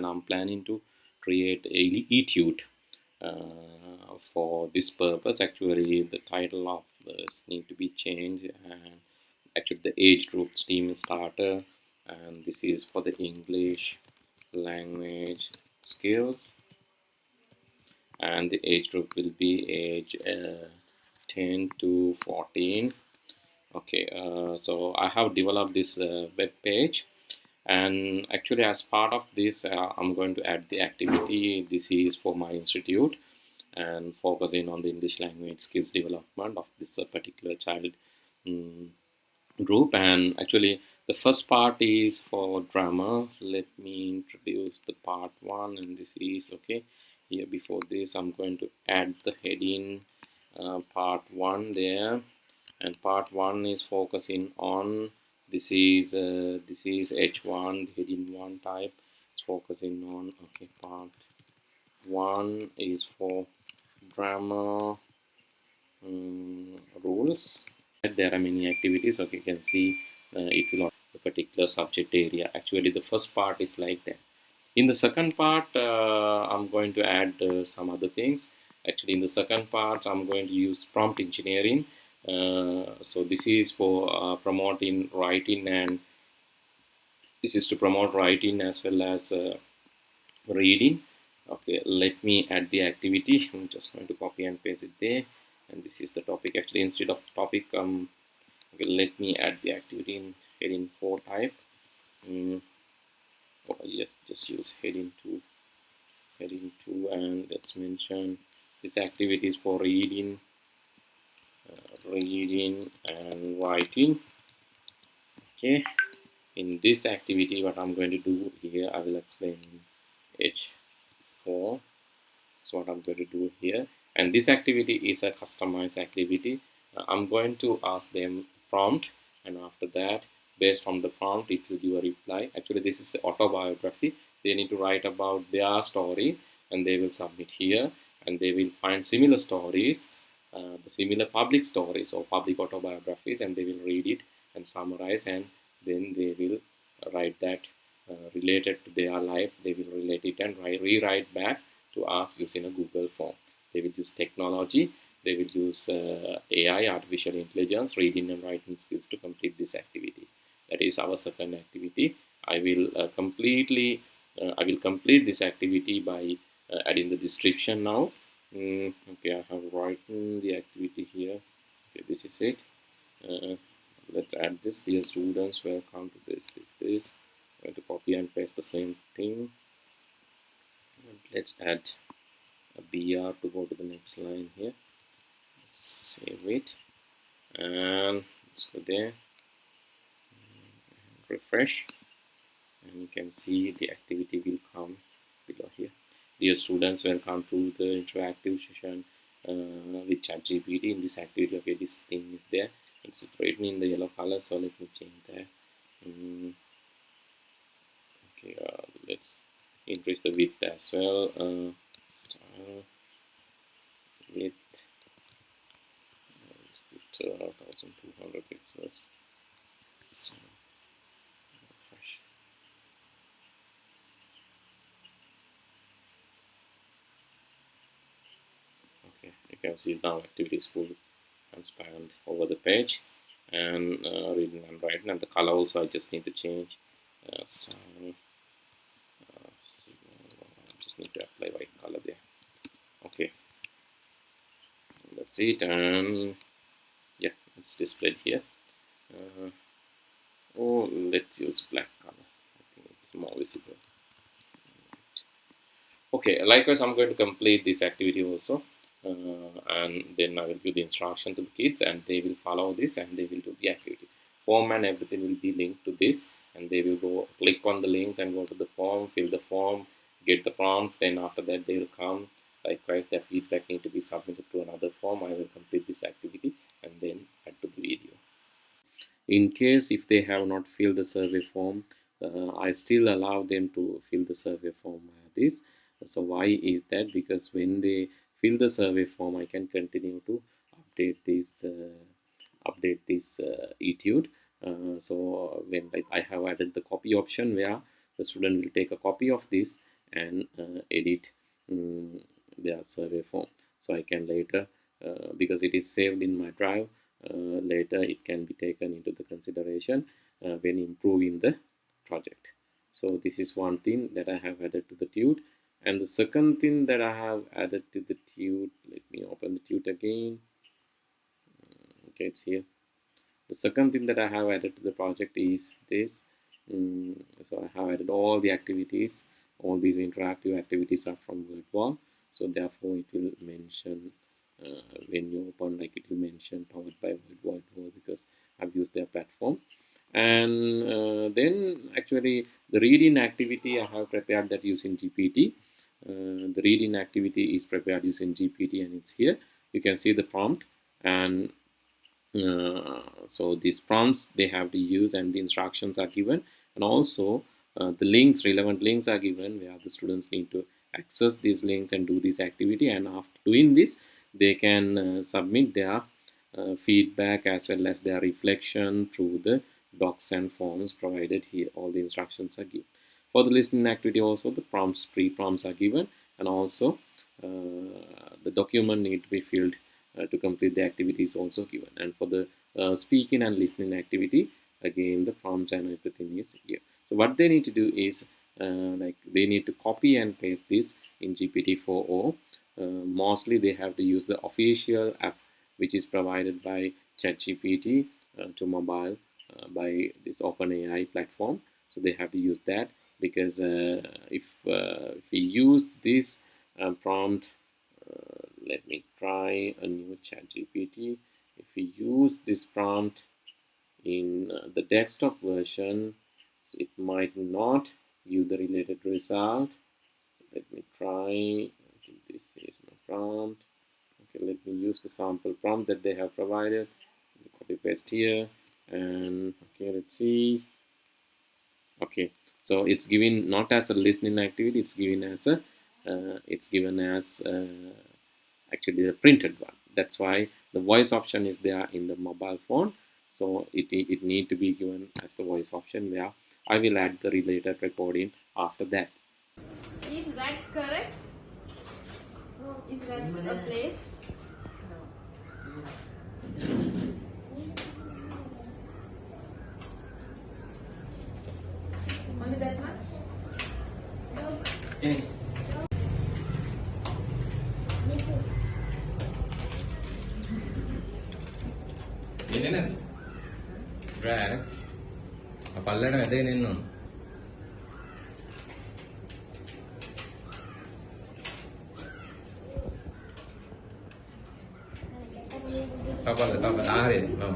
I'm planning to create a etude for this purpose. Actually, the title of this need to be changed, and actually the age group STEAM starter, and this is for the English language skills, and the age group will be age 10 to 14. Okay, so I have developed this web page, and actually as part of this I'm going to add the activity. This is for my institute and focusing on the English language skills development of this particular child um, group. And actually the first part is for grammar. Let me introduce the part one, and this is okay. Here before this I'm going to add the heading part one there, and part one is focusing on this is H1 heading 1 type. It's focusing on okay. Part one is for grammar rules. There are many activities. Okay, you can see it will the particular subject area. Actually the first part is like that. In the second part I'm going to add some other things. Actually in the second part I'm going to use prompt engineering. So this is for promoting writing, and this is to promote writing as well as reading. Okay, let me add the activity. I'm just going to copy and paste it there, and this is the topic. Actually instead of topic okay, let me add the activity in heading 4 type. Or just use heading 2, and let's mention this activity is for reading and writing. Okay, in this activity what I'm going to do here, I will explain H4. So what I'm going to do here, and this activity is a customized activity. I'm going to ask them prompt, and after that based on the prompt it will give a reply. Actually this is autobiography. They need to write about their story, and they will submit here, and they will find similar stories, the similar public stories or public autobiographies, and they will read it and summarize, and then they will write that related to their life. They will relate it and rewrite back to us using a Google form. They will use technology. They will use AI, artificial intelligence, reading and writing skills to complete this activity. That is our second activity. I will I will complete this activity by adding the description now. Okay, I have written the activity here. Okay, this is it. Let's add this. Dear students, welcome to this. I'm going to copy and paste the same thing. Let's add a BR to go to the next line here. Save it, and let's go there, refresh, and you can see the activity will come below here. Dear students, welcome to the interactive session with ChatGPT. In this activity, okay, this thing is there. It's written in the yellow color, so let me change that. Okay, let's increase the width as well. Style width 1200 pixels. So, refresh. Okay, you can see now activity is full transparent over the page, and reading and writing, and the color also I just need to change. Style. Just need to apply white color there. Okay, that's it, and yeah, it's displayed here. Or let's use black color. I think it's more visible. Okay, likewise I'm going to complete this activity also, and then I will give the instruction to the kids, and they will follow this, and they will do the activity. Form and everything will be linked to this, and they will go click on the links and go to the form, fill the form, get the prompt. Then after that they will come. Likewise their feedback need to be submitted to another form. I will complete this activity and then add to the video. In case if they have not filled the survey form, I still allow them to fill the survey form via this. So why is that? Because when they fill the survey form, I can continue to update this etude. So when I have added the copy option, where the student will take a copy of this and edit their survey form. So I can later, because it is saved in my drive, later it can be taken into the consideration when improving the project. So this is one thing that I have added to the Tute. And the second thing that I have added to the Tute, let me open the Tute again. Okay, it's here. The second thing that I have added to the project is this. So I have added all the activities. All these interactive activities are from WordWall. So therefore it will mention when you open, like it will mention powered by WordWall because I've used their platform. And then actually the reading activity I have prepared that using GPT. The reading activity is prepared using GPT and it's here. You can see the prompt, and so these prompts they have to use and the instructions are given, and also the links, relevant links are given where the students need to access these links and do this activity, and after doing this they can submit their feedback as well as their reflection through the docs and forms provided here. All the instructions are given. For the listening activity also the prompts, pre-prompts are given, and also the document need to be filled to complete the activity is also given. And for the speaking and listening activity, again the prompts and everything is here. So what they need to do is like they need to copy and paste this in GPT-4o. Mostly they have to use the official app which is provided by ChatGPT to mobile by this OpenAI platform. So they have to use that, because if we use this prompt, let me try a new ChatGPT. If we use this prompt in the desktop version, so it might not give the related result. So let me try. Okay, this is my prompt. Okay, let me use the sample prompt that they have provided. Copy paste here, and okay, let's see. Okay, so it's given not as a listening activity, it's given as a actually the printed one. That's why the voice option is there in the mobile phone. So it need to be given as the voice option, where I will add the related recording after that. Is red correct? No. Is red a place? Only that much? Yes. Ini drag. Apalagi ada ini non. Apa ada? No.